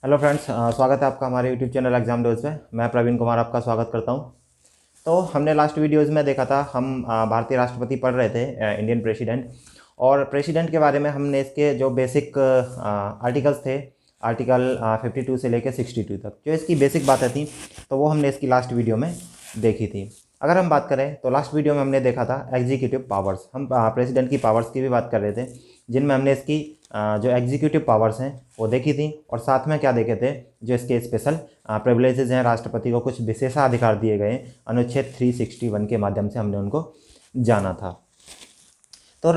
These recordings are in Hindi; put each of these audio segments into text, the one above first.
हेलो फ्रेंड्स, स्वागत है आपका हमारे यूट्यूब चैनल एग्जाम डोज पे। मैं प्रवीण कुमार आपका स्वागत करता हूं। तो हमने लास्ट वीडियोज़ में देखा था, हम भारतीय राष्ट्रपति पढ़ रहे थे, इंडियन प्रेसिडेंट। और प्रेसिडेंट के बारे में हमने इसके जो बेसिक आर्टिकल्स थे, आर्टिकल 52 से लेकर 62 तक जो इसकी बेसिक बातें थी, तो वो हमने इसकी लास्ट वीडियो में देखी थी। अगर हम बात करें तो लास्ट वीडियो में हमने देखा था एग्जीक्यूटिव पावर्स। हम प्रेसिडेंट की पावर्स की भी बात कर रहे थे, जिनमें हमने इसकी जो एग्जीक्यूटिव पावर्स हैं वो देखी थी, और साथ में क्या देखे थे, जो इसके स्पेशल प्रिविलेजेस हैं, राष्ट्रपति को कुछ विशेषाधिकार दिए गए अनुच्छेद 361 के माध्यम से हमने उनको जाना था। तो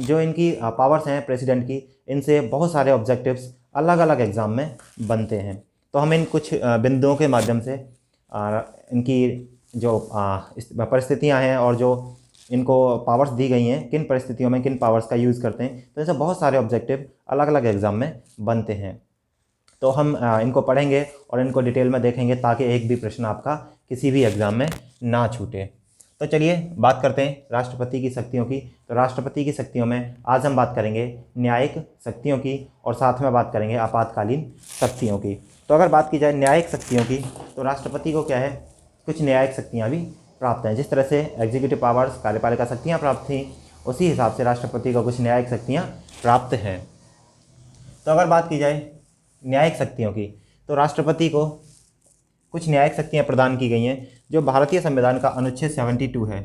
जो इनकी पावर्स हैं प्रेसिडेंट की, इनसे बहुत सारे ऑब्जेक्टिव्स अलग अलग एग्ज़ाम में बनते हैं। तो हम इन कुछ बिंदुओं के माध्यम से इनकी जो परिस्थितियां हैं और जो इनको पावर्स दी गई हैं, किन परिस्थितियों में किन पावर्स का यूज़ करते हैं, तो ऐसे बहुत सारे ऑब्जेक्टिव अलग अलग एग्ज़ाम में बनते हैं। तो हम इनको पढ़ेंगे और इनको डिटेल में देखेंगे, ताकि एक भी प्रश्न आपका किसी भी एग्ज़ाम में ना छूटे। तो चलिए बात करते हैं राष्ट्रपति की शक्तियों की। तो राष्ट्रपति की शक्तियों में आज हम बात करेंगे न्यायिक शक्तियों की, और साथ में बात करेंगे आपातकालीन शक्तियों की। तो अगर बात की जाए न्यायिक शक्तियों की, तो राष्ट्रपति को क्या है, कुछ न्यायिक शक्तियाँ भी प्राप्त हैं। जिस तरह से एग्जीक्यूटिव पावर्स, कार्यपालिका शक्तियाँ प्राप्त थीं, उसी हिसाब से राष्ट्रपति को कुछ न्यायिक शक्तियाँ प्राप्त हैं। तो अगर बात की जाए न्यायिक शक्तियों की, तो राष्ट्रपति को कुछ न्यायिक शक्तियाँ प्रदान की गई हैं, जो भारतीय संविधान का अनुच्छेद 72 है।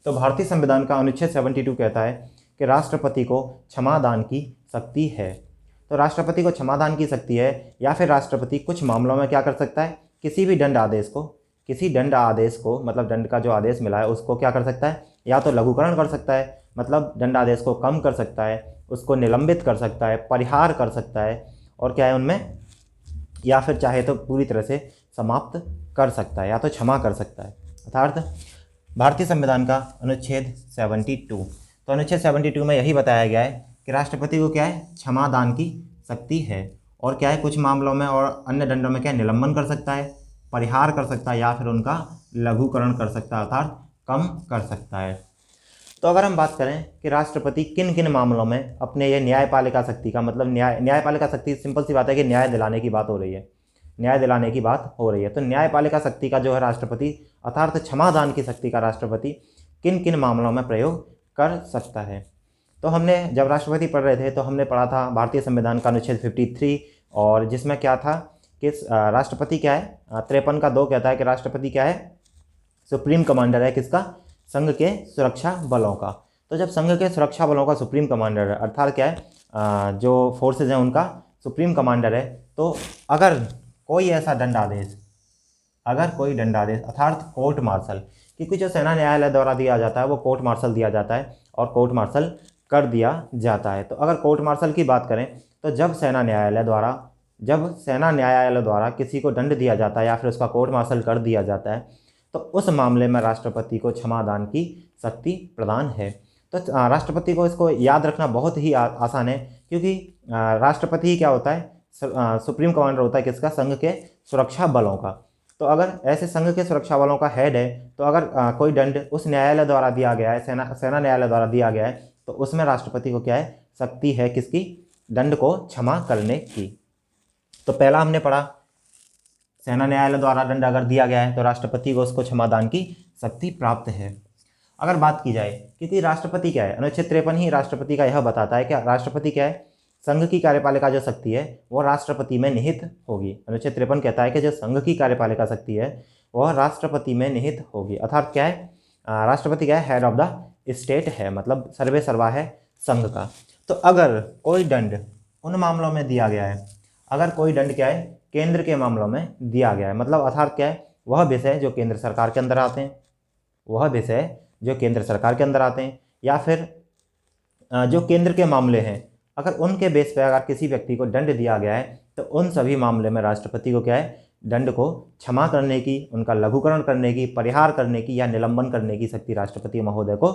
तो भारतीय संविधान का अनुच्छेद 72 कहता है कि राष्ट्रपति को क्षमादान की शक्ति है। तो राष्ट्रपति को क्षमादान की शक्ति है, या फिर राष्ट्रपति कुछ मामलों में क्या कर सकता है, किसी भी दंड आदेश को मतलब दंड का जो आदेश मिला है उसको क्या कर सकता है, या तो लघुकरण कर सकता है, मतलब दंड आदेश को कम कर सकता है, उसको निलंबित कर सकता है, परिहार कर सकता है, और क्या है उनमें, या फिर चाहे तो पूरी तरह से समाप्त कर सकता है, या तो क्षमा कर सकता है। अर्थात भारतीय संविधान का अनुच्छेद 72, तो अनुच्छेद 72 में यही बताया गया है कि राष्ट्रपति को क्या है, क्षमादान की शक्ति है, और क्या है, कुछ मामलों में और अन्य दंडों में क्या निलंबन कर सकता है, परिहार कर सकता है, या फिर उनका लघुकरण कर सकता है, अर्थात कम कर सकता है। तो अगर हम बात करें कि राष्ट्रपति किन किन मामलों में अपने ये न्यायपालिका शक्ति का, मतलब न्यायपालिका शक्ति, सिंपल सी बात है कि न्याय दिलाने की बात हो रही है, न्याय दिलाने की बात हो रही है। तो न्यायपालिका शक्ति का जो है राष्ट्रपति, अर्थात क्षमादान की शक्ति का राष्ट्रपति किन किन मामलों में प्रयोग कर सकता है। तो हमने जब राष्ट्रपति पढ़ रहे थे तो हमने पढ़ा था भारतीय संविधान का अनुच्छेद 53, और जिसमें क्या था कि राष्ट्रपति क्या है, 53 का 2 कहता है कि राष्ट्रपति क्या है, सुप्रीम कमांडर है किसका, संघ के सुरक्षा बलों का। तो जब संघ के सुरक्षा बलों का सुप्रीम कमांडर है, अर्थात क्या है, जो फोर्सेज हैं उनका सुप्रीम कमांडर है, तो अगर कोई ऐसा दंडादेश, अर्थात कोर्ट मार्शल, क्योंकि जो सेना न्यायालय द्वारा दिया जाता है वो कोर्ट मार्शल दिया जाता है और कोर्ट मार्शल कर दिया जाता है। तो अगर कोर्ट मार्शल की बात करें, तो जब सेना न्यायालय द्वारा किसी को दंड दिया जाता है या फिर उसका कोर्ट मार्शल कर दिया जाता है, तो उस मामले में राष्ट्रपति को क्षमादान की शक्ति प्रदान है। तो राष्ट्रपति को इसको याद रखना बहुत ही आसान है, क्योंकि राष्ट्रपति क्या होता है, सुप्रीम कमांडर होता है किसका, संघ के सुरक्षा बलों का। तो अगर ऐसे संघ के सुरक्षा बलों का हेड है, तो अगर कोई दंड उस न्यायालय द्वारा दिया गया है, सेना न्यायालय द्वारा दिया गया है, तो उसमें राष्ट्रपति को क्या है, शक्ति है किसकी, दंड को क्षमा करने की। तो पहला हमने पढ़ा, सेना न्यायालय द्वारा दंड अगर दिया गया है तो राष्ट्रपति को उसको क्षमादान की शक्ति प्राप्त है। अगर बात की जाए, क्योंकि राष्ट्रपति क्या है, अनुच्छेद 53 ही राष्ट्रपति का यह बताता है कि राष्ट्रपति क्या है, संघ की कार्यपालिका जो शक्ति है वो राष्ट्रपति में निहित होगी। अनुच्छेद 53 कहता है कि जो संघ की कार्यपालिका शक्ति है वह राष्ट्रपति में निहित होगी। अर्थात क्या है, राष्ट्रपति क्या है, हेड ऑफ द स्टेट है, मतलब सर्वे सर्वा है संघ का। तो अगर कोई दंड उन मामलों में दिया गया है, अगर कोई दंड क्या है, केंद्र के मामलों में दिया गया है, मतलब अर्थात क्या है, वह विषय जो केंद्र सरकार के अंदर आते हैं, या फिर जो केंद्र के मामले हैं, अगर उनके बेस पर अगर किसी व्यक्ति को दंड दिया गया है, तो उन सभी मामले में राष्ट्रपति को क्या है, दंड को क्षमा करने की, उनका लघुकरण करने की, परिहार करने की या निलंबन करने की शक्ति राष्ट्रपति महोदय को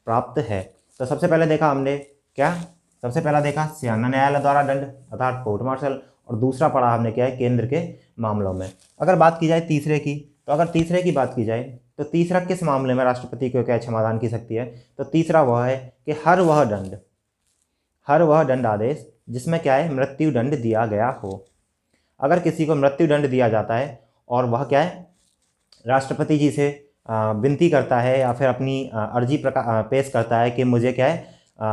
प्राप्त है। तो सबसे पहले देखा हमने क्या, सबसे पहला देखा सेना न्यायालय द्वारा दंड, अर्थात कोर्ट मार्शल, और दूसरा पढ़ा हमने क्या है, केंद्र के मामलों में। अगर बात की जाए तीसरे की, तो अगर तीसरे की बात की जाए तो तीसरा किस मामले में राष्ट्रपति को क्या क्षमादान की शक्ति है, तो तीसरा वह है कि हर वह दंड आदेश जिसमें क्या है, मृत्यु दंड दिया गया हो। अगर किसी को मृत्यु दंड दिया जाता है और वह क्या है, राष्ट्रपति जी से विनती करता है या फिर अपनी अर्जी पेश करता है कि मुझे क्या है,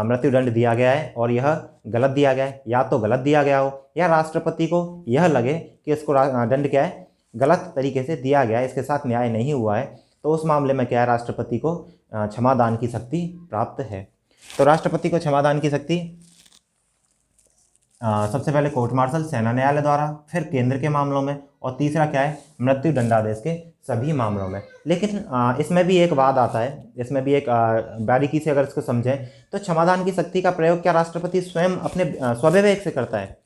मृत्युदंड दिया गया है और यह गलत दिया गया है, या तो गलत दिया गया हो या राष्ट्रपति को यह लगे कि इसको दंड क्या है, गलत तरीके से दिया गया है, इसके साथ न्याय नहीं हुआ है, तो उस मामले में क्या है, राष्ट्रपति को क्षमादान की शक्ति प्राप्त है। तो राष्ट्रपति को क्षमादान की शक्ति सबसे पहले कोर्ट मार्शल सेना न्यायालय द्वारा, फिर केंद्र के मामलों में, और तीसरा क्या है, मृत्यु दंडादेश के सभी मामलों में। लेकिन इसमें भी एक वाद आता है, इसमें भी एक बारीकी से अगर इसको समझें तो क्षमादान की शक्ति का प्रयोग क्या राष्ट्रपति स्वयं अपने स्वविवेक से करता है?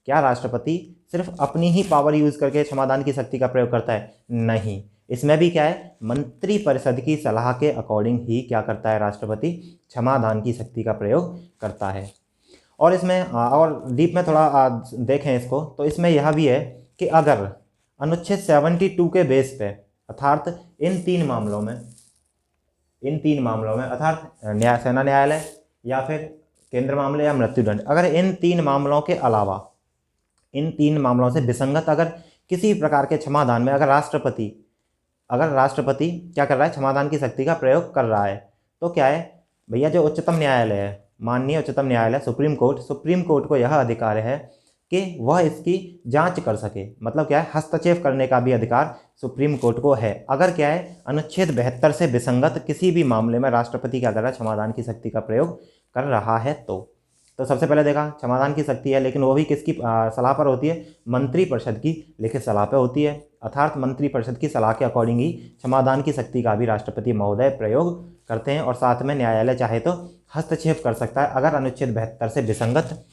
क्या राष्ट्रपति सिर्फ अपनी ही पावर यूज करके क्षमादान की शक्ति का प्रयोग करता है? नहीं, इसमें भी क्या है, मंत्रिपरिषद की सलाह के अकॉर्डिंग ही क्या करता है, राष्ट्रपति क्षमादान की शक्ति का प्रयोग करता है। और इसमें और डीप में थोड़ा देखें इसको, तो इसमें यह भी है कि अगर अनुच्छेद 72 के बेस पे, अर्थात इन तीन मामलों में अर्थात सेना न्यायालय या फिर केंद्र मामले या मृत्युदंड, अगर इन तीन मामलों के अलावा, इन तीन मामलों से विसंगत अगर किसी प्रकार के क्षमादान में अगर राष्ट्रपति क्या कर रहा है, क्षमादान की शक्ति का प्रयोग कर रहा है, तो क्या है भैया, जो उच्चतम न्यायालय है, माननीय उच्चतम न्यायालय सुप्रीम कोर्ट को यह अधिकार है कि वह इसकी जांच कर सके। मतलब क्या है, हस्तक्षेप करने का भी अधिकार सुप्रीम कोर्ट को है। अगर क्या है, अनुच्छेद 72 से विसंगत किसी भी मामले में राष्ट्रपति क्या कर रहा है, क्षमादान की शक्ति का प्रयोग कर रहा है। तो सबसे पहले देखा, क्षमादान की शक्ति है, लेकिन वो भी किसकी सलाह पर होती है? मंत्रिपरिषद की लिखित सलाह पर होती है। अर्थात मंत्रिपरिषद की सलाह के अकॉर्डिंग ही क्षमादान की शक्ति का भी राष्ट्रपति महोदय प्रयोग करते हैं, और साथ में न्यायालय चाहे तो हस्तक्षेप कर सकता है अगर अनुच्छेद 72 से विसंगत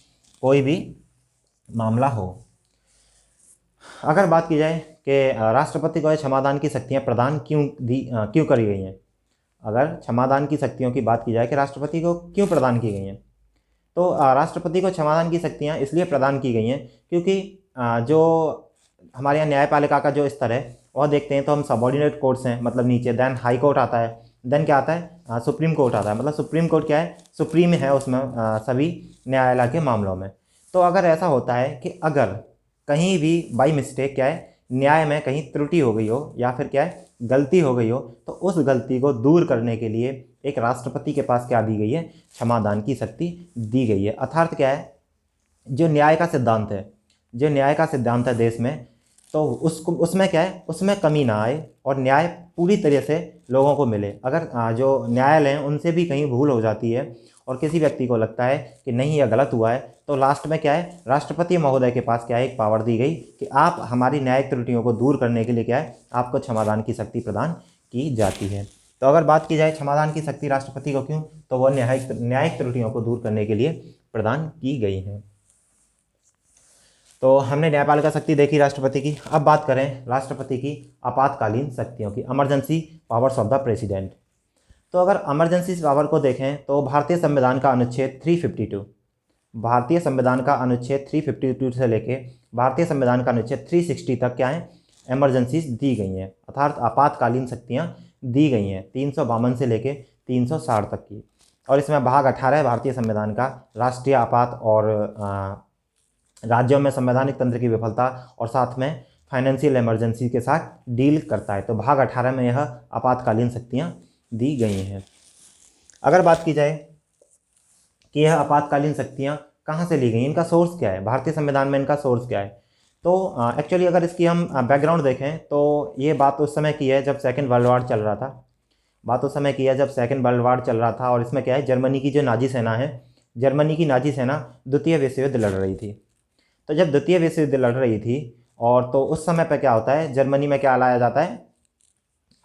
कोई भी मामला हो। अगर बात की जाए कि राष्ट्रपति को क्षमादान की शक्तियां प्रदान क्यों करी गई हैं, अगर क्षमादान की शक्तियों की बात की जाए कि राष्ट्रपति को क्यों प्रदान की गई हैं, तो राष्ट्रपति को क्षमादान की शक्तियां इसलिए प्रदान की गई हैं क्योंकि जो हमारे यहाँ न्यायपालिका का जो स्तर है वह देखते हैं तो हम सबॉर्डिनेट कोर्ट्स हैं, मतलब नीचे, देन हाई कोर्ट आता है, देन क्या आता है, सुप्रीम कोर्ट आता है। मतलब सुप्रीम कोर्ट क्या है, सुप्रीम है उसमें सभी न्यायालय के मामलों में। तो अगर ऐसा होता है कि अगर कहीं भी बाई मिस्टेक क्या है, न्याय में कहीं त्रुटि हो गई हो या फिर क्या है, गलती हो गई हो, तो उस गलती को दूर करने के लिए एक राष्ट्रपति के पास क्या दी गई है, क्षमादान की शक्ति दी गई है। अर्थात क्या है, जो न्याय का सिद्धांत है देश में, तो उसमें क्या है, उसमें कमी ना आए और न्याय पूरी तरह से लोगों को मिले। अगर जो न्यायालय हैं उनसे भी कहीं भूल हो जाती है और किसी व्यक्ति को लगता है कि नहीं यह गलत हुआ है, तो लास्ट में क्या है, राष्ट्रपति महोदय के पास क्या है, एक पावर दी गई कि आप हमारी न्यायिक त्रुटियों को दूर करने के लिए क्या है, आपको क्षमादान की शक्ति प्रदान की जाती है। तो अगर बात की जाए क्षमादान की शक्ति राष्ट्रपति को क्यों, तो वह न्यायिक त्रुटियों को दूर करने के लिए प्रदान की गई है। तो हमने न्यायपालिका शक्ति देखी राष्ट्रपति की। अब बात करें राष्ट्रपति की आपातकालीन शक्तियों की, emergency powers of the president. तो अगर इमरजेंसी पावर को देखें तो भारतीय संविधान का अनुच्छेद 352 से लेके भारतीय संविधान का अनुच्छेद 360 तक क्या है, इमरजेंसीज दी गई हैं, अर्थात आपातकालीन शक्तियाँ दी गई हैं 352 से लेके 360 तक की। और इसमें भाग 18 भारतीय संविधान का राष्ट्रीय आपात और राज्यों में संवैधानिक तंत्र की विफलता और साथ में फाइनेंशियल इमरजेंसी के साथ डील करता है। तो भाग 18 में यह आपातकालीन शक्तियाँ दी गई हैं। अगर बात की जाए कि यह आपातकालीन शक्तियाँ कहाँ से ली गई, इनका सोर्स क्या है, भारतीय संविधान में इनका सोर्स क्या है, तो एक्चुअली अगर इसकी हम बैकग्राउंड देखें तो ये बात उस समय की है जब सेकेंड वर्ल्ड वार चल रहा था। और इसमें क्या है, जर्मनी की जो नाजी सेना है, जर्मनी की नाजी सेना द्वितीय विश्व युद्ध लड़ रही थी। तो जब द्वितीय विश्व युद्ध लड़ रही थी और तो उस समय पर क्या होता है, जर्मनी में क्या लाया जाता है,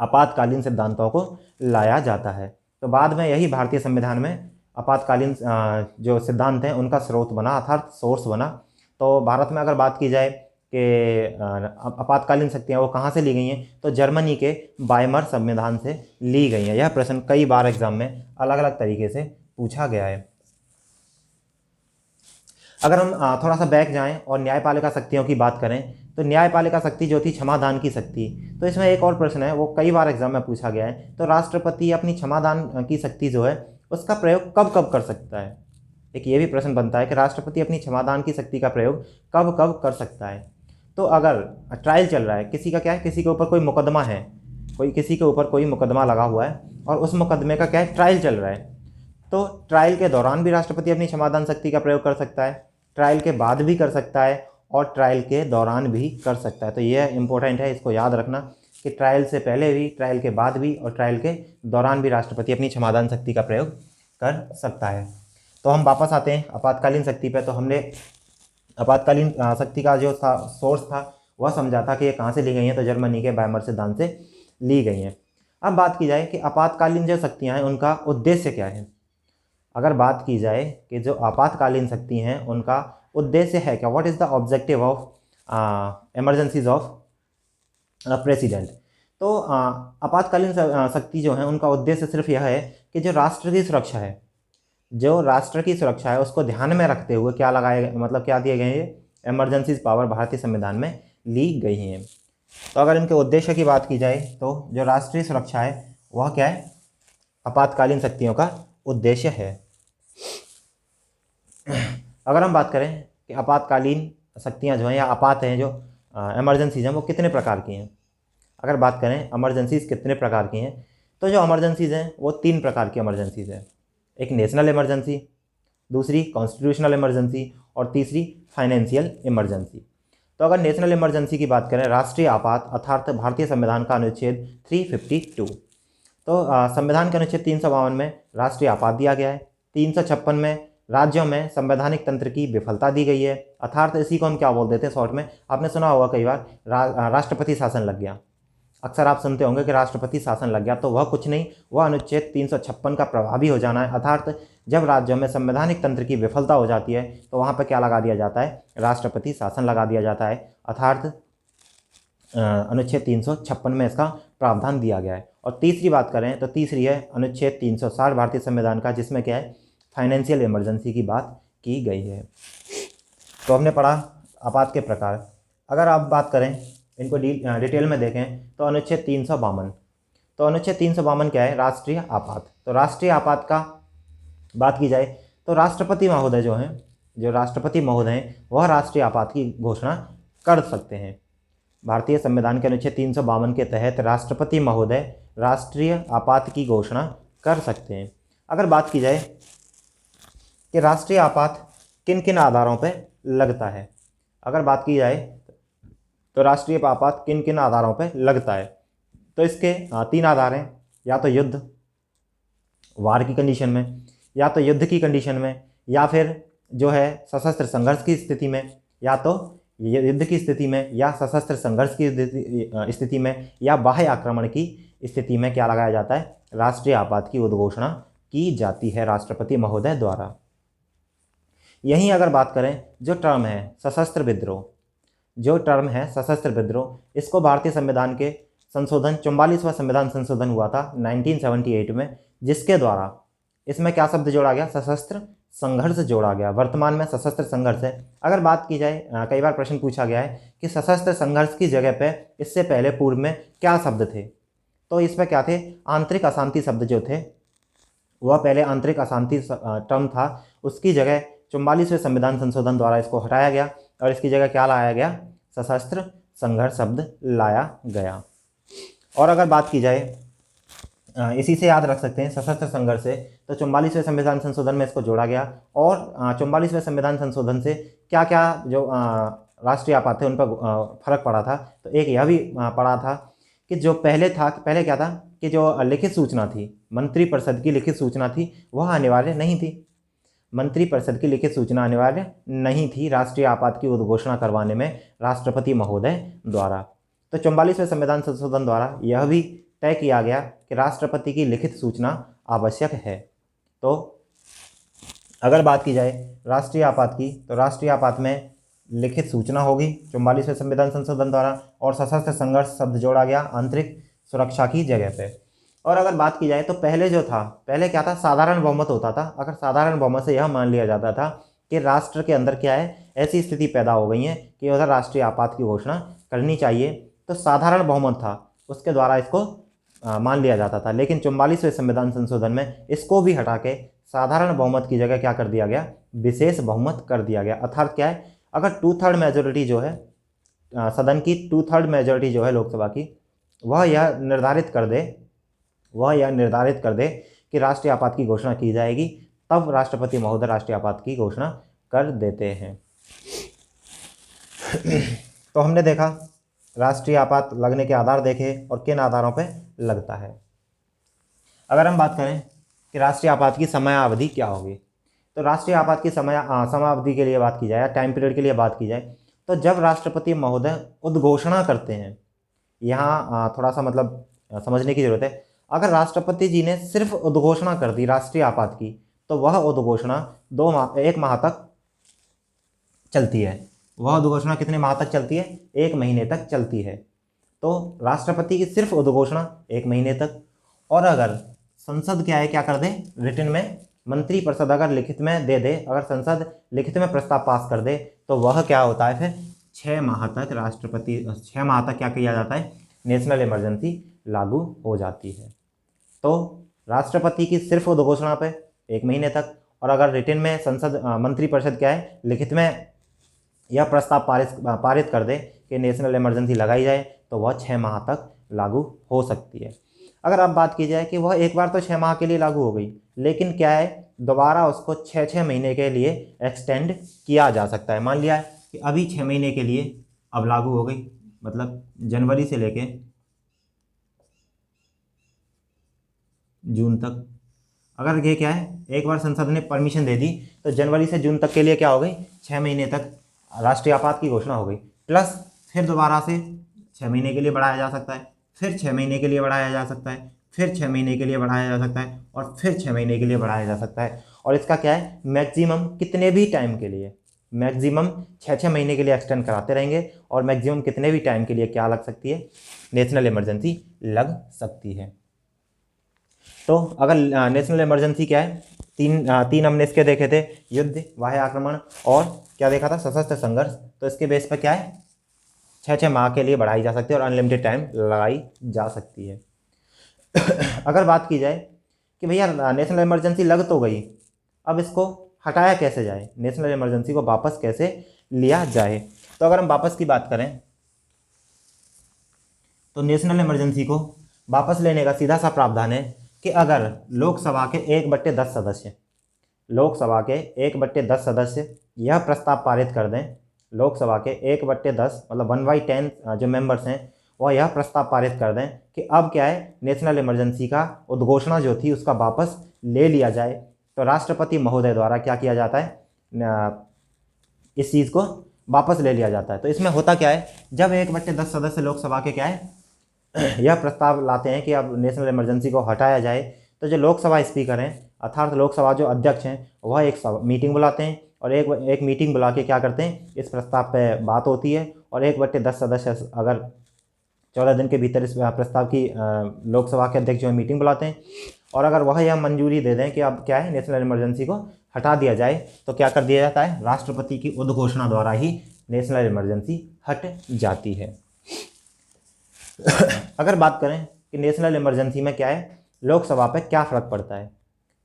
आपातकालीन सिद्धांतों को लाया जाता है। तो बाद में यही भारतीय संविधान में आपातकालीन जो सिद्धांत हैं उनका स्रोत बना, अर्थात सोर्स बना। तो भारत में अगर बात की जाए कि आपातकालीन शक्तियाँ वो कहाँ से ली गई हैं, तो जर्मनी के वाइमर संविधान से ली गई हैं। यह प्रश्न कई बार एग्जाम में अलग अलग तरीके से पूछा गया है। अगर हम थोड़ा सा बैक जाएं और न्यायपालिका शक्तियों की बात करें, तो न्यायपालिका शक्ति जो थी क्षमादान की शक्ति, तो इसमें एक और प्रश्न है, वो कई बार एग्जाम में पूछा गया है। तो राष्ट्रपति अपनी क्षमादान की शक्ति जो है उसका प्रयोग कब कब कर सकता है, एक ये भी प्रश्न बनता है कि राष्ट्रपति अपनी क्षमादान की शक्ति का प्रयोग कब कब कर सकता है। तो अगर ट्रायल चल रहा है, किसी का क्या है, किसी के ऊपर कोई मुकदमा है, किसी के ऊपर कोई मुकदमा लगा हुआ है और उस मुकदमे का क्या है, ट्रायल चल रहा है, तो ट्रायल के दौरान भी राष्ट्रपति अपनी क्षमादान शक्ति का प्रयोग कर सकता है, ट्रायल के बाद भी कर सकता है और ट्रायल के दौरान भी कर सकता है। तो यह इंपॉर्टेंट है, इसको याद रखना कि ट्रायल से पहले भी, ट्रायल के बाद भी और ट्रायल के दौरान भी राष्ट्रपति अपनी क्षमादान शक्ति का प्रयोग कर सकता है। तो हम वापस आते हैं आपातकालीन शक्ति पे। तो हमने आपातकालीन शक्ति का जो सोर्स था वह समझा था कि ये कहाँ से ली गई हैं, तो जर्मनी के वाइमर सिद्धांत से ली गई हैं। अब बात की जाए कि आपातकालीन जो शक्तियाँ हैं उनका उद्देश्य क्या है। अगर बात की जाए कि जो आपातकालीन शक्ति हैं उनका उद्देश्य है क्या, what is the objective of emergencies of president. तो आपातकालीन शक्ति जो है उनका उद्देश्य सिर्फ यह है कि जो राष्ट्र की सुरक्षा है, जो राष्ट्र की सुरक्षा है उसको ध्यान में रखते हुए क्या लगाए, मतलब क्या दिए गए हैं, इमरजेंसीज पावर भारतीय संविधान में ली गई हैं। तो अगर इनके उद्देश्य की बात की जाए तो जो राष्ट्रीय सुरक्षा है वह क्या है, आपातकालीन शक्तियों का उद्देश्य है। अगर हम बात करें कि आपातकालीन शक्तियां जो हैं या आपात हैं, जो इमरजेंसीज हैं, वो कितने प्रकार की हैं। अगर बात करें इमरजेंसीज कितने प्रकार की हैं, तो जो इमरजेंसीज हैं वो 3 प्रकार की इमरजेंसीज हैं। एक नेशनल इमरजेंसी, दूसरी कॉन्स्टिट्यूशनल इमरजेंसी और तीसरी फाइनेंशियल इमरजेंसी। तो अगर नेशनल इमरजेंसी की बात करें, राष्ट्रीय आपात अर्थात भारतीय संविधान का अनुच्छेद 352, तो संविधान के अनुच्छेद 352 में राष्ट्रीय आपात दिया गया है। 356 में राज्यों में संवैधानिक तंत्र की विफलता दी गई है, अर्थात इसी को हम क्या बोल देते हैं शॉर्ट में, आपने सुना होगा कई बार, राष्ट्रपति शासन लग गया। अक्सर आप सुनते होंगे कि राष्ट्रपति शासन लग गया, तो वह कुछ नहीं, वह अनुच्छेद 356 का प्रभावी हो जाना है। अर्थात जब राज्यों में संवैधानिक तंत्र की विफलता हो जाती है तो वहाँ पर क्या लगा दिया जाता है, राष्ट्रपति शासन लगा दिया जाता है। अर्थात अनुच्छेद 356 में इसका प्रावधान दिया गया है। और तीसरी बात करें तो तीसरी है अनुच्छेद 360 भारतीय संविधान का, जिसमें क्या है, फाइनेंशियल इमरजेंसी की बात की गई है। तो हमने पढ़ा आपात के प्रकार। अगर आप बात करें, इनको डिटेल में देखें, तो अनुच्छेद 352, तो अनुच्छेद 352 क्या है, राष्ट्रीय आपात। तो राष्ट्रीय आपात का बात की जाए तो राष्ट्रपति महोदय जो हैं, जो राष्ट्रपति महोदय हैं, वह राष्ट्रीय आपात की घोषणा कर सकते हैं। भारतीय संविधान के अनुच्छेद 352 के तहत राष्ट्रपति महोदय राष्ट्रीय आपात की घोषणा कर सकते हैं। अगर बात की जाए कि राष्ट्रीय आपात किन किन आधारों पर लगता है, अगर बात की जाए तो राष्ट्रीय आपात किन किन आधारों पर लगता है, तो इसके 3 आधार हैं, या तो युद्ध, वार की कंडीशन में, या तो युद्ध की कंडीशन में, या फिर जो है सशस्त्र संघर्ष की स्थिति में, या तो युद्ध की स्थिति में, या सशस्त्र संघर्ष की स्थिति में, या बाह्य आक्रमण की स्थिति में क्या लगाया जाता है, राष्ट्रीय आपात की उद्घोषणा की जाती है राष्ट्रपति महोदय द्वारा। यहीं अगर बात करें जो टर्म है सशस्त्र विद्रोह, जो टर्म है सशस्त्र विद्रोह, इसको भारतीय संविधान के संशोधन 44वां संविधान संशोधन हुआ था 1978 में, जिसके द्वारा इसमें क्या शब्द जोड़ा गया, सशस्त्र संघर्ष जोड़ा गया। वर्तमान में सशस्त्र संघर्ष है। अगर बात की जाए, कई बार प्रश्न पूछा गया है कि सशस्त्र संघर्ष की जगह पे इससे पहले पूर्व में क्या शब्द थे, तो इसमें क्या थे, आंतरिक अशांति शब्द जो थे, वह पहले आंतरिक अशांति टर्म था, उसकी जगह 44वें संविधान संशोधन द्वारा इसको हटाया गया और इसकी जगह क्या लाया गया, सशस्त्र संघर्ष शब्द लाया गया। और अगर बात की जाए, इसी से याद रख सकते हैं सशस्त्र संघर्ष से, तो 44वें संविधान संशोधन में इसको जोड़ा गया। और 44वें संविधान संशोधन से क्या क्या जो राष्ट्रीय आपात थे उन पर फर्क पड़ा था, तो एक यह भी पड़ा था कि जो पहले क्या था कि जो लिखित सूचना थी, मंत्रिपरिषद की लिखित सूचना थी, वह अनिवार्य नहीं थी। मंत्रिपरिषद की लिखित सूचना अनिवार्य नहीं थी राष्ट्रीय आपात की उद्घोषणा करवाने में राष्ट्रपति महोदय द्वारा। तो 44वें संविधान संशोधन द्वारा यह भी तय किया गया कि राष्ट्रपति की लिखित सूचना आवश्यक है। तो अगर बात की जाए राष्ट्रीय आपात की, तो राष्ट्रीय आपात में लिखित सूचना होगी 44वें संविधान संशोधन द्वारा, और सशस्त्र संघर्ष शब्द जोड़ा गया आंतरिक सुरक्षा की जगह पे। और अगर बात की जाए तो पहले जो था, पहले क्या था, साधारण बहुमत होता था। अगर साधारण बहुमत से यह मान लिया जाता था कि राष्ट्र के अंदर क्या है, ऐसी स्थिति पैदा हो गई है कि उधर राष्ट्रीय आपात की घोषणा करनी चाहिए, तो साधारण बहुमत था, उसके द्वारा इसको मान लिया जाता था। लेकिन 44वें संविधान संशोधन में इसको भी हटा के साधारण बहुमत की जगह क्या कर दिया गया, विशेष बहुमत कर दिया गया। अर्थात क्या है, अगर 2/3 मेजोरिटी जो है सदन की 2/3 मेजोरिटी जो है लोकसभा की, वह यह निर्धारित कर दे कि राष्ट्रीय आपात की घोषणा की जाएगी, तब राष्ट्रपति महोदय राष्ट्रीय आपात की घोषणा कर देते हैं। तो हमने देखा राष्ट्रीय आपात लगने के आधार देखे और किन आधारों पर लगता है। अगर हम बात करें कि राष्ट्रीय आपात की समयावधि क्या होगी, तो राष्ट्रीय आपात की समयावधि के लिए बात की जाए, टाइम पीरियड के लिए बात की जाए, तो जब राष्ट्रपति महोदय उद्घोषणा करते हैं, यहाँ थोड़ा सा मतलब समझने की जरूरत है। अगर राष्ट्रपति जी ने सिर्फ उद्घोषणा कर दी राष्ट्रीय आपात की, तो वह उद्घोषणा 1 माह तक चलती है। वह उद्घोषणा कितने माह तक चलती है, 1 महीने तक चलती है। तो राष्ट्रपति की सिर्फ उद्घोषणा 1 महीने तक, और अगर संसद क्या कर दे, रिटन में, मंत्रिपरिषद अगर लिखित में दे दे, अगर संसद लिखित में प्रस्ताव पास कर दे, तो वह क्या होता है, फिर 6 माह तक 6 माह तक क्या किया जाता है, नेशनल इमरजेंसी लागू हो जाती है। तो राष्ट्रपति की सिर्फ उद्घोषणा पे 1 महीने तक, और अगर रिटन में संसद मंत्रिपरिषद लिखित में यह प्रस्ताव पारित कर दे कि नेशनल इमरजेंसी लगाई जाए, तो वह 6 माह तक लागू हो सकती है। अगर अब बात की जाए कि वह एक बार तो 6 माह के लिए लागू हो गई, लेकिन क्या है, दोबारा उसको 6 महीने के लिए एक्सटेंड किया जा सकता है। मान लिया कि अभी 6 महीने के लिए अब लागू हो गई, मतलब जनवरी से लेके जून तक। अगर ये क्या है, एक बार संसद ने परमिशन दे दी, तो जनवरी से जून तक के लिए क्या हो गई, 6 महीने तक राष्ट्रीय आपात की घोषणा हो गई। प्लस फिर दोबारा से 6 महीने के लिए बढ़ाया जा सकता है, फिर 6 महीने के लिए बढ़ाया जा सकता है, फिर 6 महीने के लिए बढ़ाया जा सकता है, और फिर 6 महीने के लिए बढ़ाया जा सकता है। और इसका क्या है, मैक्सिमम कितने भी टाइम के लिए, मैक्सिमम 6 महीने के लिए एक्सटेंड कराते रहेंगे, और मैक्सिमम कितने भी टाइम के लिए क्या लग सकती है, नेशनल इमरजेंसी लग सकती है। तो अगर नेशनल इमरजेंसी क्या है, तीन हमने इसके देखे थे, युद्ध, बाह्य आक्रमण, और क्या देखा था, सशस्त्र संघर्ष। तो इसके बेस पर क्या है, 6 माह के लिए बढ़ाई जा सकती है और अनलिमिटेड टाइम लगाई जा सकती है। अगर बात की जाए कि भैया नेशनल इमरजेंसी लग तो गई, अब इसको हटाया कैसे जाए, नेशनल इमरजेंसी को वापस कैसे लिया जाए। तो अगर हम वापस की बात करें, तो नेशनल इमरजेंसी को वापस लेने का सीधा सा प्रावधान है कि अगर लोकसभा के 1/10 सदस्य, लोकसभा के 1/10 सदस्य यह प्रस्ताव पारित कर दें, लोकसभा के 1/10 मतलब 1/10 जो मेंबर्स हैं, वह यह प्रस्ताव पारित कर दें कि अब क्या है, नेशनल इमरजेंसी का उद्घोषणा जो थी उसका वापस ले लिया जाए, तो राष्ट्रपति महोदय द्वारा क्या किया जाता है, इस चीज़ को वापस ले लिया जाता है। तो इसमें होता क्या है, जब 1/10 सदस्य लोकसभा के क्या है यह प्रस्ताव लाते हैं कि अब नेशनल इमरजेंसी को हटाया जाए, तो जो लोकसभा स्पीकर हैं, अर्थात लोकसभा जो अध्यक्ष हैं, वह एक मीटिंग बुलाते हैं, और एक मीटिंग बुला के क्या करते हैं, इस प्रस्ताव पे बात होती है, और 1/10 सदस्य अगर 14 दिन के भीतर इस प्रस्ताव की लोकसभा के अध्यक्ष जो है मीटिंग बुलाते हैं, और अगर वह यह मंजूरी दे दें कि अब क्या है, नेशनल इमरजेंसी को हटा दिया जाए, तो क्या कर दिया जाता है, राष्ट्रपति की उद्घोषणा द्वारा ही नेशनल इमरजेंसी हट जाती है। अगर बात करें कि नेशनल इमरजेंसी में क्या है, लोकसभा पे क्या फ़र्क पड़ता है,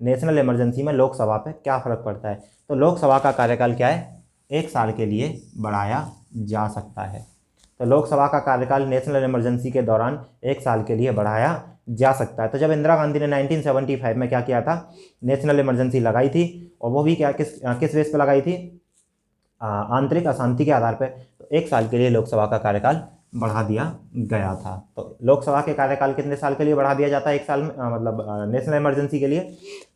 नेशनल इमरजेंसी में लोकसभा पे क्या फ़र्क पड़ता है, तो लोकसभा का कार्यकाल क्या है, 1 साल के लिए बढ़ाया जा सकता है। तो लोकसभा का कार्यकाल नेशनल इमरजेंसी के दौरान 1 साल के लिए बढ़ाया जा सकता है। तो जब इंदिरा गांधी ने 1975 में क्या किया था, नेशनल इमरजेंसी लगाई थी, और वो भी क्या किस बेस पे लगाई थी, आंतरिक अशांति के आधार पर। तो 1 साल के लिए लोकसभा का कार्यकाल बढ़ा दिया गया था। तो लोकसभा के कार्यकाल कितने साल के लिए बढ़ा दिया जाता है, 1 साल में, मतलब नेशनल इमरजेंसी के लिए।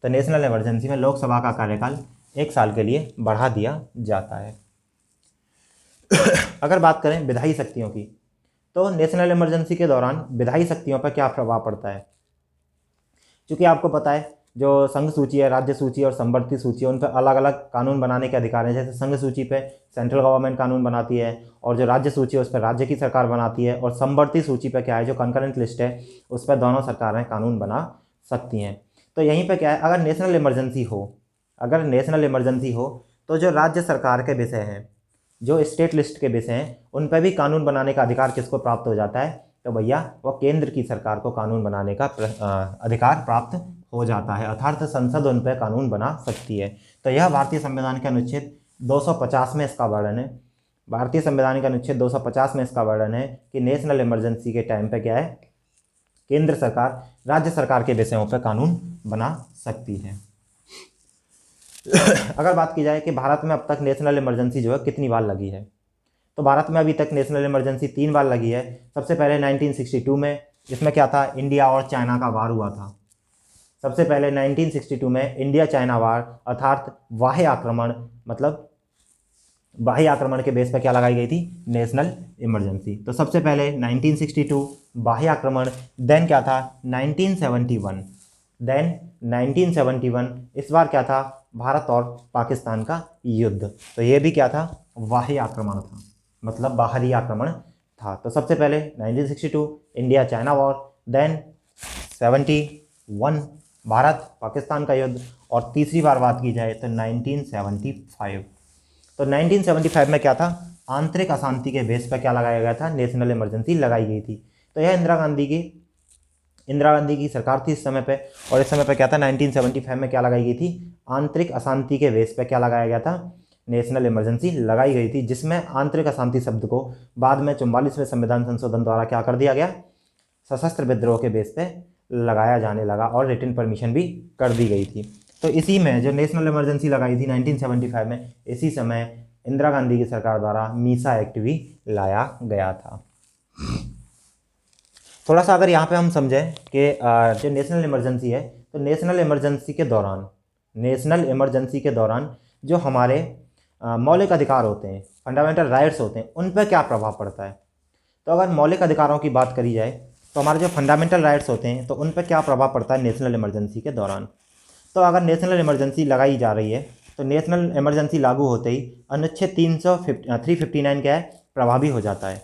तो नेशनल इमरजेंसी में लोकसभा का कार्यकाल 1 साल के लिए बढ़ा दिया जाता है। अगर बात करें विधायी शक्तियों की, तो नेशनल इमरजेंसी के दौरान विधायी शक्तियों पर क्या प्रभाव पड़ता है, क्योंकि आपको पता है जो संघ सूची है, राज्य सूची और संवर्ती सूची है, उन पर अलग अलग कानून बनाने के अधिकार हैं। जैसे संघ सूची पे सेंट्रल गवर्नमेंट कानून बनाती है, और जो राज्य सूची है उस पर राज्य की सरकार बनाती है, और संवर्ती सूची पे क्या है, जो कंकरेंट लिस्ट है, उस पर दोनों सरकारें कानून बना सकती हैं। तो यहीं पर क्या है, अगर नेशनल इमरजेंसी हो, तो जो राज्य सरकार के विषय हैं, जो स्टेट लिस्ट के विषय हैं, उन पर भी कानून बनाने का अधिकार किसको प्राप्त हो जाता है, तो भैया वो केंद्र की सरकार को कानून बनाने का अधिकार प्राप्त हो जाता है, अर्थात संसद उन पर कानून बना सकती है। तो यह भारतीय संविधान के अनुच्छेद 250 में इसका वर्णन है। भारतीय संविधान के अनुच्छेद 250 में इसका वर्णन है कि नेशनल इमरजेंसी के टाइम पे क्या है, केंद्र सरकार राज्य सरकार के विषयों पर कानून बना सकती है। अगर बात की जाए कि भारत में अब तक नेशनल इमरजेंसी जो है कितनी बार लगी है, तो भारत में अभी तक नेशनल इमरजेंसी 3 बार लगी है। सबसे पहले 1962 में, इसमें क्या था, इंडिया और चाइना का वार हुआ था। सबसे पहले 1962 में इंडिया चाइना वार अर्थात बाह्य आक्रमण, मतलब बाह्य आक्रमण के बेस पर क्या लगाई गई थी, नेशनल इमरजेंसी। तो सबसे पहले 1962 बाह्य आक्रमण, देन क्या था 1971, देन 1971 इस बार क्या था, भारत और पाकिस्तान का युद्ध। तो ये भी क्या था, बाह्य आक्रमण था, मतलब बाहरी आक्रमण था। तो सबसे पहले 1962 India China war, then 71 Bharat Pakistan का युद्ध, और तीसरी बार बात की जाए तो 1975। तो 1975 में क्या था, आंतरिक अशांति के बेस पर क्या लगाया गया था, नेशनल इमरजेंसी लगाई गई थी। तो यह इंदिरा गांधी की सरकार थी इस समय पे, और इस समय पे क्या था, 1975 में क्या लगाई गई थी, आंतरिक अशांति के बेस पे क्या लगाया गया था, नेशनल इमरजेंसी लगाई गई थी, जिसमें आंतरिक अशांति शब्द को बाद में 44वें संविधान संशोधन द्वारा क्या कर दिया गया, सशस्त्र विद्रोह के बेस पे लगाया जाने लगा और रिटन परमिशन भी कर दी गई थी। तो इसी में जो नेशनल इमरजेंसी लगाई थी 1975 में, इसी समय इंदिरा गांधी की सरकार द्वारा मीसा एक्ट भी लाया गया था। थोड़ा सा अगर यहाँ पे हम समझें कि जो नेशनल इमरजेंसी है, तो नेशनल इमरजेंसी के दौरान जो हमारे मौलिक अधिकार होते हैं, फंडामेंटल राइट्स होते हैं, उन पर क्या प्रभाव पड़ता है। तो अगर मौलिक अधिकारों की बात करी जाए तो हमारे जो फंडामेंटल राइट्स होते हैं, तो उन पर क्या प्रभाव पड़ता है नेशनल इमरजेंसी के दौरान। तो अगर नेशनल इमरजेंसी लगाई जा रही है, तो नेशनल इमरजेंसी लागू होते ही अनुच्छेद 359 क्या है, प्रभावी हो जाता है।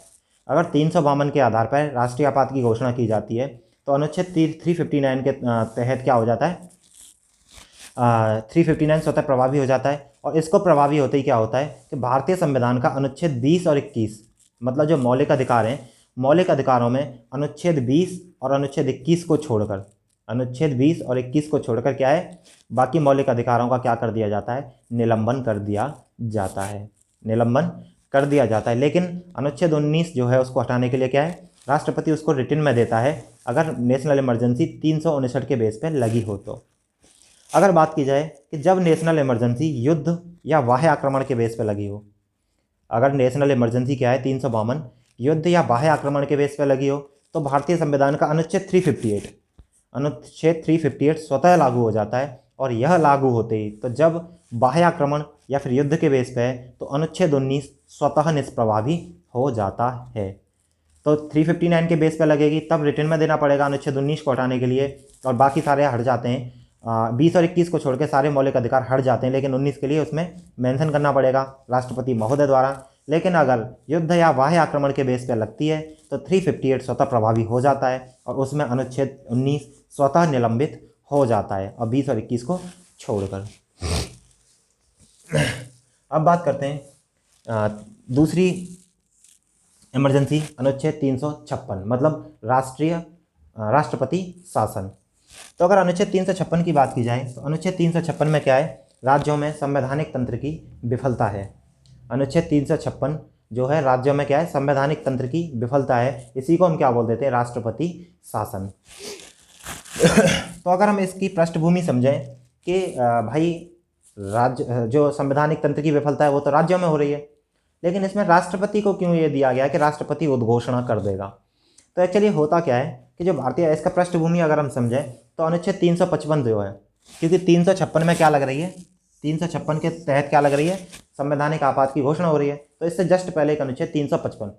अगर 352 के आधार पर राष्ट्रीय आपात की घोषणा की जाती है, तो अनुच्छेद 359 के तहत क्या हो जाता है, 359 स्वतः प्रभावी हो जाता है। और इसको प्रभावी होते ही क्या होता है कि भारतीय संविधान का अनुच्छेद 20 और 21, मतलब जो मौलिक अधिकार हैं, मौलिक अधिकारों में अनुच्छेद 20 और अनुच्छेद 21 को छोड़कर, अनुच्छेद 20 और 21 को छोड़कर क्या है, बाकी मौलिक अधिकारों का क्या कर दिया जाता है, निलंबन कर दिया जाता है, निलंबन कर दिया जाता है। लेकिन अनुच्छेद 19 जो है उसको हटाने के लिए क्या है, राष्ट्रपति उसको रिटन में देता है, अगर नेशनल इमरजेंसी 359 के बेस पर लगी हो तो। अगर बात की जाए कि जब नेशनल इमरजेंसी युद्ध या बाह्य आक्रमण के बेस पर लगी हो, अगर नेशनल इमरजेंसी क्या है 352 युद्ध या बाह्य आक्रमण के बेस पर लगी हो, तो भारतीय संविधान का अनुच्छेद 358 स्वतः लागू हो जाता है। और यह लागू होते ही, तो जब बाह्य आक्रमण या फिर युद्ध के बेस पे है, तो अनुच्छेद 19 स्वतः निष्प्रभावी हो जाता है। तो 359 के बेस पे लगेगी, तब रिटर्न में देना पड़ेगा अनुच्छेद 19 को हटाने के लिए, और बाकी सारे हट जाते हैं। 20 और 21 को छोड़ के सारे मौलिक अधिकार हट जाते हैं, लेकिन 19 के लिए उसमें मेंशन करना पड़ेगा राष्ट्रपति महोदय द्वारा। लेकिन अगर युद्ध या बाह्य आक्रमण के बेस पर लगती है, तो 358 स्वतः प्रभावी हो जाता है, और उसमें अनुच्छेद 19 स्वतः निलंबित हो जाता है, और 20 और 21 को छोड़कर। अब बात करते हैं दूसरी इमरजेंसी, अनुच्छेद 356, मतलब राष्ट्रपति शासन। तो अगर अनुच्छेद 356 की बात की जाए, तो अनुच्छेद 356 में क्या है, राज्यों में संवैधानिक तंत्र की विफलता है। अनुच्छेद 356 जो है राज्यों में क्या है, संवैधानिक तंत्र की विफलता है। इसी को हम क्या बोल देते हैं, राष्ट्रपति शासन। तो अगर हम इसकी पृष्ठभूमि समझें कि भाई राज्य जो संवैधानिक तंत्र की विफलता है वो तो राज्यों में हो रही है, लेकिन इसमें राष्ट्रपति को क्यों ये दिया गया कि राष्ट्रपति उद्घोषणा कर देगा। तो एक्चुअली होता क्या है कि जो भारतीय, इसका पृष्ठभूमि अगर हम समझें, तो अनुच्छेद 355 जो है, क्योंकि 356 में क्या लग रही है, 356 के तहत क्या लग रही है, संवैधानिक आपात की घोषणा हो रही है। तो इससे जस्ट पहले एक अनुच्छेद 355,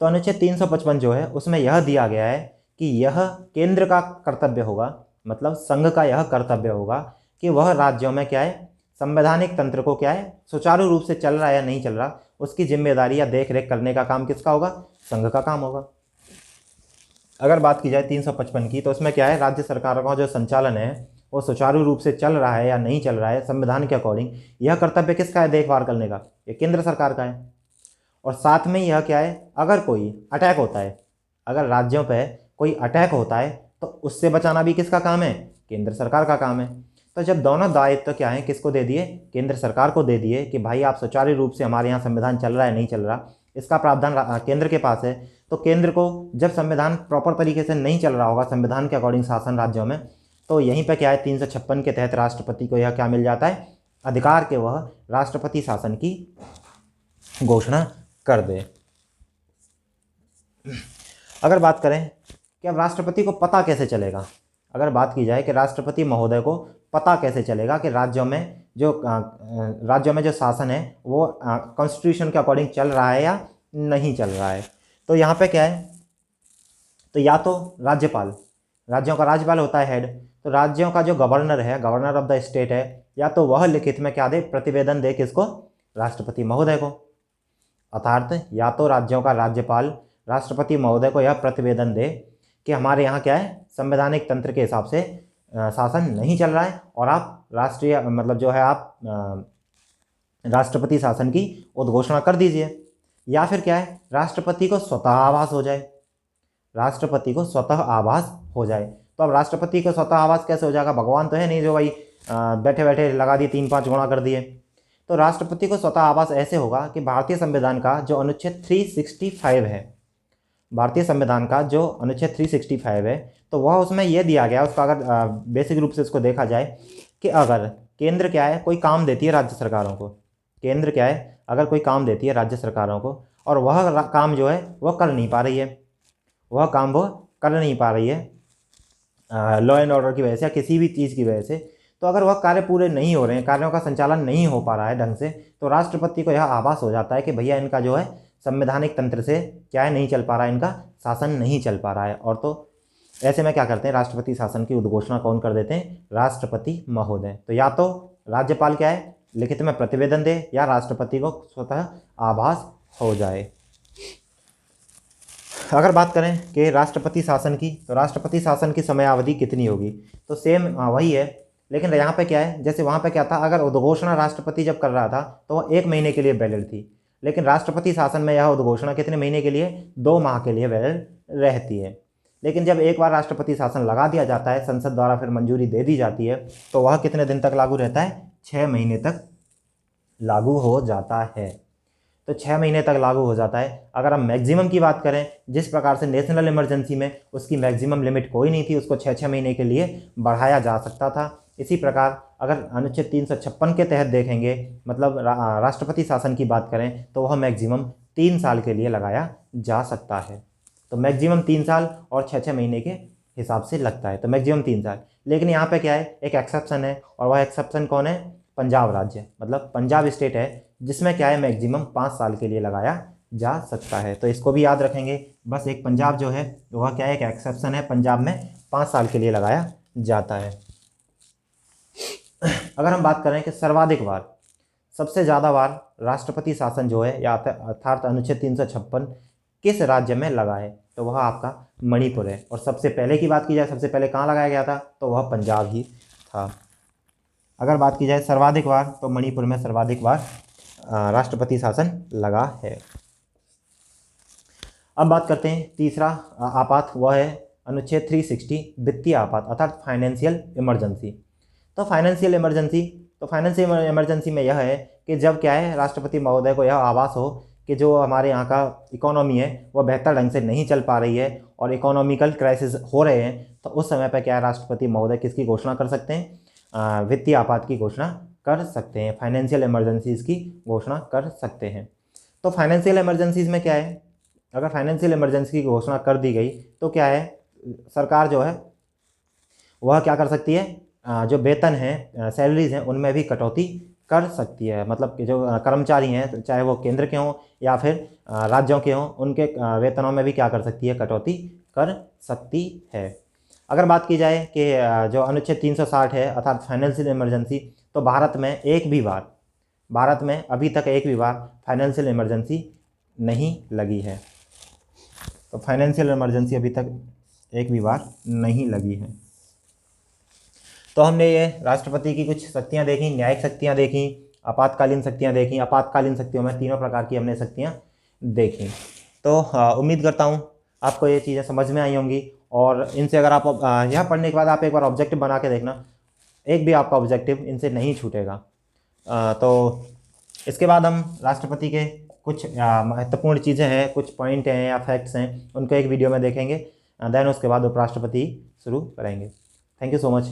तो अनुच्छेद 355 जो है उसमें यह दिया गया है कि यह केंद्र का कर्तव्य होगा, मतलब संघ का यह कर्तव्य होगा कि वह राज्यों में क्या है, संवैधानिक तंत्र को क्या है, सुचारू रूप से चल रहा है या नहीं चल रहा, उसकी जिम्मेदारी या देख रेख करने का काम किसका होगा, संघ का काम होगा। अगर बात की जाए 355 की, तो उसमें क्या है, राज्य सरकारों का जो संचालन है वो सुचारू रूप से चल रहा है या नहीं चल रहा है संविधान के अकॉर्डिंग, यह कर्तव्य किसका है, देखभाल करने का, ये केंद्र सरकार का है। और साथ में यह क्या है, अगर कोई अटैक होता है, अगर राज्यों पे कोई अटैक होता है तो उससे बचाना भी किसका काम है? केंद्र सरकार का काम है। तो जब दोनों दायित्व क्या है, किसको दे दिए? केंद्र सरकार को दे दिए कि भाई आप सुचारू रूप से, हमारे यहाँ संविधान चल रहा है नहीं चल रहा, इसका प्रावधान केंद्र के पास है। तो केंद्र को जब संविधान प्रॉपर तरीके से नहीं चल रहा होगा, संविधान के अकॉर्डिंग शासन राज्यों में, तो यहीं पे क्या है, 356 के तहत राष्ट्रपति को यह क्या मिल जाता है? अधिकार के वह राष्ट्रपति शासन की घोषणा कर दे। अगर बात करें कि अब राष्ट्रपति को पता कैसे चलेगा, अगर बात की जाए कि राष्ट्रपति महोदय को पता कैसे चलेगा कि राज्यों में जो शासन है वो कॉन्स्टिट्यूशन के अकॉर्डिंग चल रहा है या नहीं चल रहा है, तो यहाँ पे क्या है, तो या तो राज्यपाल, राज्यों का राज्यपाल होता है हेड, तो राज्यों का जो गवर्नर है, गवर्नर ऑफ द स्टेट है, या तो वह लिखित में क्या दे, प्रतिवेदन दे, किसको? राष्ट्रपति महोदय को। अर्थात या तो राज्यों का राज्यपाल राष्ट्रपति महोदय को यह प्रतिवेदन दे कि हमारे यहाँ क्या है, संवैधानिक तंत्र के हिसाब से शासन नहीं चल रहा है और आप राष्ट्रीय मतलब जो है आप राष्ट्रपति शासन की उद्घोषणा कर दीजिए। या फिर क्या है, राष्ट्रपति को स्वतः आभास हो जाए, राष्ट्रपति को स्वतः आभास हो जाए। तो अब राष्ट्रपति को स्वतः आभास कैसे हो जाएगा? भगवान तो है नहीं जो भाई बैठे बैठे लगा दिए 3-5 गुणा कर दिए। तो राष्ट्रपति को स्वतः आभास ऐसे होगा कि भारतीय संविधान का जो अनुच्छेद 365 है, भारतीय संविधान का जो अनुच्छेद 365 है, तो वह उसमें यह दिया गया, उसका अगर बेसिक रूप से इसको देखा जाए कि अगर केंद्र क्या है, कोई काम देती है राज्य सरकारों को, केंद्र क्या है, अगर कोई काम देती है राज्य सरकारों को और वह काम जो है वह कर नहीं पा रही है, वह काम वो कर नहीं पा रही है लॉ एंड ऑर्डर की वजह से या किसी भी चीज़ की वजह से, तो अगर वह कार्य पूरे नहीं हो रहे हैं, कार्यों का संचालन नहीं हो पा रहा है ढंग से, तो राष्ट्रपति को यह आभास हो जाता है कि भैया इनका जो है संवैधानिक तंत्र से क्या है, नहीं चल पा रहा है, इनका शासन नहीं चल पा रहा है। और तो ऐसे में क्या करते हैं, राष्ट्रपति शासन की उद्घोषणा कौन कर देते हैं? राष्ट्रपति महोदय। तो या तो राज्यपाल क्या है, लिखित में प्रतिवेदन दे, या राष्ट्रपति को स्वतः आभास हो जाए। अगर बात करें कि राष्ट्रपति शासन की, तो राष्ट्रपति शासन की समयावधि कितनी होगी? तो सेम वही है, लेकिन यहाँ पे क्या है, जैसे वहाँ पे क्या था, अगर उद्घोषणा राष्ट्रपति जब कर रहा था तो वह 1 महीने के लिए वैलिड थी, लेकिन राष्ट्रपति शासन में यह उद्घोषणा कितने महीने के लिए? 2 माह के लिए वैलिड रहती है। लेकिन जब एक बार राष्ट्रपति शासन लगा दिया जाता है, संसद द्वारा फिर मंजूरी दे दी जाती है, तो वह कितने दिन तक लागू रहता है? 6 महीने तक लागू हो जाता है। तो 6 महीने तक लागू हो जाता है। अगर हम मैक्सिमम की बात करें, जिस प्रकार से नेशनल इमरजेंसी में उसकी मैक्सिमम लिमिट कोई नहीं थी, उसको 6-6 महीने के लिए बढ़ाया जा सकता था, इसी प्रकार अगर अनुच्छेद 356 के तहत देखेंगे, मतलब राष्ट्रपति शासन की बात करें, तो वह मैक्सिमम 3 साल के लिए लगाया जा सकता है। तो मैक्सिमम 3 साल और 6-6 महीने के हिसाब से लगता है, तो मैक्सिमम 3 साल। लेकिन यहाँ पे क्या है, एक एक्सेप्शन है, और वह एक्सेप्शन कौन है? पंजाब राज्य, मतलब पंजाब स्टेट है, जिसमें क्या है मैक्सिमम 5 साल के लिए लगाया जा सकता है। तो इसको भी याद रखेंगे, बस एक पंजाब जो है वह क्या है, एक एक्सेप्शन है, पंजाब में 5 साल के लिए लगाया जाता है। अगर हम बात करें कि सर्वाधिक बार, सबसे ज़्यादा बार राष्ट्रपति शासन जो है, या अर्थात अनुच्छेद 356 किस राज्य में लगा है, तो वह आपका मणिपुर है। और सबसे पहले की बात की जाए, सबसे पहले कहाँ लगाया गया था, तो वह पंजाब ही था। अगर बात की जाए सर्वाधिक बार, तो मणिपुर में सर्वाधिक बार राष्ट्रपति शासन लगा है। अब बात करते हैं तीसरा आपात, वह है अनुच्छेद 360 वित्तीय आपात, अर्थात फाइनेंशियल इमरजेंसी। तो फाइनेंशियल इमरजेंसी में यह है कि जब क्या है, राष्ट्रपति महोदय को यह आभास हो कि जो हमारे यहाँ का इकोनॉमी है वह बेहतर ढंग से नहीं चल पा रही है और इकोनॉमिकल क्राइसिस हो रहे हैं, तो उस समय पर क्या है, राष्ट्रपति महोदय किसकी घोषणा कर सकते हैं? वित्तीय आपात की घोषणा कर सकते हैं, फाइनेंशियल इमरजेंसीज की घोषणा कर सकते हैं। तो फाइनेंशियल इमरजेंसीज में क्या है, अगर फाइनेंशियल इमरजेंसी की घोषणा कर दी गई तो क्या है, सरकार जो है वह क्या कर सकती है, जो वेतन है, सैलरीज हैं, उनमें भी कटौती कर सकती है। मतलब कि जो कर्मचारी हैं, चाहे वो केंद्र के हों या फिर राज्यों के हों, उनके वेतनों में भी क्या कर सकती है, कटौती कर सकती है। अगर बात की जाए कि जो अनुच्छेद 360 है, अर्थात फाइनेंशियल इमरजेंसी, तो भारत में अभी तक एक भी बार फाइनेंशियल इमरजेंसी नहीं लगी है। तो फाइनेंशियल इमरजेंसी अभी तक एक भी बार नहीं लगी है। तो हमने ये राष्ट्रपति की कुछ शक्तियाँ देखी, न्यायिक शक्तियाँ देखी, आपातकालीन शक्तियाँ देखी। आपातकालीन शक्तियों में तीनों प्रकार की हमने शक्तियाँ देखी। तो उम्मीद करता हूँ आपको ये चीज़ें समझ में आई होंगी। और इनसे अगर आप यह पढ़ने के बाद आप एक बार ऑब्जेक्टिव बना के देखना, एक भी आपका ऑब्जेक्टिव इनसे नहीं छूटेगा। तो इसके बाद हम राष्ट्रपति के कुछ महत्वपूर्ण चीज़ें हैं, कुछ पॉइंट हैं या फैक्ट्स हैं, उनको एक वीडियो में देखेंगे। देन उसके बाद उपराष्ट्रपति शुरू करेंगे। Thank you so much.